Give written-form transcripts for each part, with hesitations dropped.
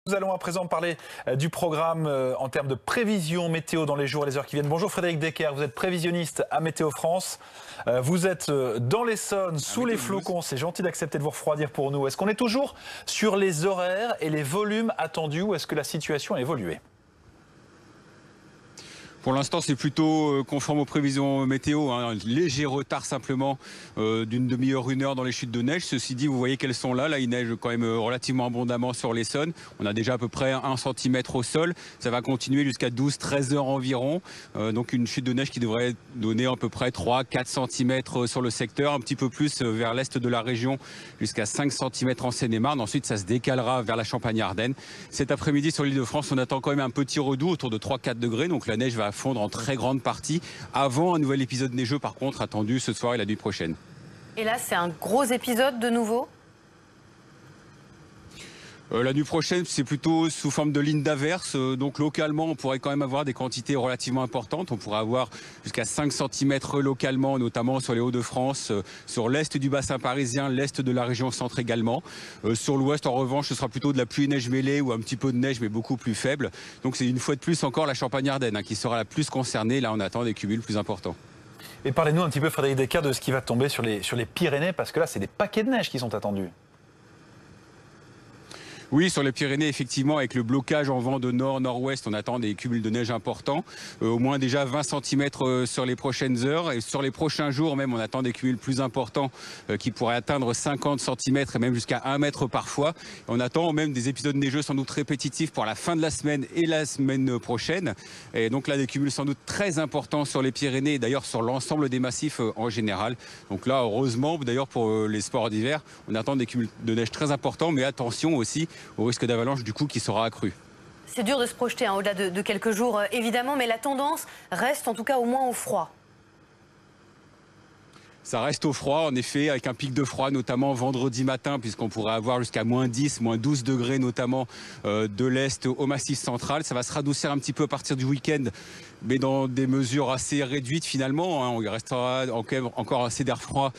Nous allons à présent parler du programme en termes de prévision météo dans les jours et les heures qui viennent. Bonjour Frédéric Decker, vous êtes prévisionniste à Météo France. Vous êtes dans l'Essonne, sous les flocons. C'est gentil d'accepter de vous refroidir pour nous. Est-ce qu'on est toujours sur les horaires et les volumes attendus ou est-ce que la situation a évolué ? Pour l'instant, c'est plutôt conforme aux prévisions météo, un léger retard simplement d'une demi-heure, une heure dans les chutes de neige. Ceci dit, vous voyez qu'elles sont là. Là, il neige quand même relativement abondamment sur l'Essonne. On a déjà à peu près 1 cm au sol. Ça va continuer jusqu'à 12-13 heures environ. Donc une chute de neige qui devrait donner à peu près 3-4 cm sur le secteur, un petit peu plus vers l'est de la région, jusqu'à 5 cm en Seine-et-Marne. Ensuite, ça se décalera vers la Champagne-Ardenne. Cet après-midi, sur l'île de France, on attend quand même un petit redoux autour de 3-4 degrés. Donc la neige va fondre en très grande partie avant un nouvel épisode neigeux par contre attendu ce soir et la nuit prochaine. Et là c'est un gros épisode de nouveau ? La nuit prochaine, c'est plutôt sous forme de ligne d'averse. Donc localement, on pourrait quand même avoir des quantités relativement importantes. On pourrait avoir jusqu'à 5 cm localement, notamment sur les Hauts-de-France, sur l'est du bassin parisien, l'est de la région centre également. Sur l'ouest, en revanche, ce sera plutôt de la pluie neige mêlée ou un petit peu de neige, mais beaucoup plus faible. Donc c'est une fois de plus encore la Champagne-Ardenne qui sera la plus concernée. Là, on attend des cumuls plus importants. Et parlez-nous un petit peu, Frédéric Decker, de ce qui va tomber sur les Pyrénées, parce que là, c'est des paquets de neige qui sont attendus. Oui, sur les Pyrénées, effectivement, avec le blocage en vent de nord-nord-ouest, on attend des cumuls de neige importants, au moins déjà 20 cm sur les prochaines heures. Et sur les prochains jours même, on attend des cumuls plus importants qui pourraient atteindre 50 cm et même jusqu'à 1 mètre parfois. On attend même des épisodes neigeux sans doute répétitifs pour la fin de la semaine et la semaine prochaine. Et donc là, des cumuls sans doute très importants sur les Pyrénées et d'ailleurs sur l'ensemble des massifs en général. Donc là, heureusement, d'ailleurs pour les sports d'hiver, on attend des cumuls de neige très importants, mais attention aussi au risque d'avalanche du coup qui sera accru. C'est dur de se projeter au-delà de quelques jours évidemment, mais la tendance reste en tout cas au moins au froid. Ça reste au froid, en effet, avec un pic de froid, notamment vendredi matin, puisqu'on pourrait avoir jusqu'à moins 10, moins 12 degrés, notamment de l'Est au Massif central. Ça va se radoucir un petit peu à partir du week-end, mais dans des mesures assez réduites finalement. Il restera encore assez d'air froid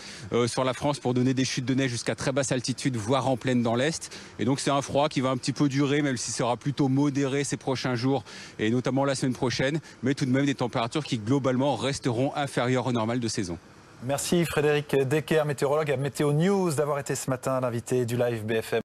sur la France pour donner des chutes de neige jusqu'à très basse altitude, voire en plaine dans l'Est. Et donc c'est un froid qui va un petit peu durer, même s'il sera plutôt modéré ces prochains jours, et notamment la semaine prochaine, mais tout de même des températures qui globalement resteront inférieures au normal de saison. Merci Frédéric Decker, météorologue à Météo News, d'avoir été ce matin l'invité du Live BFM.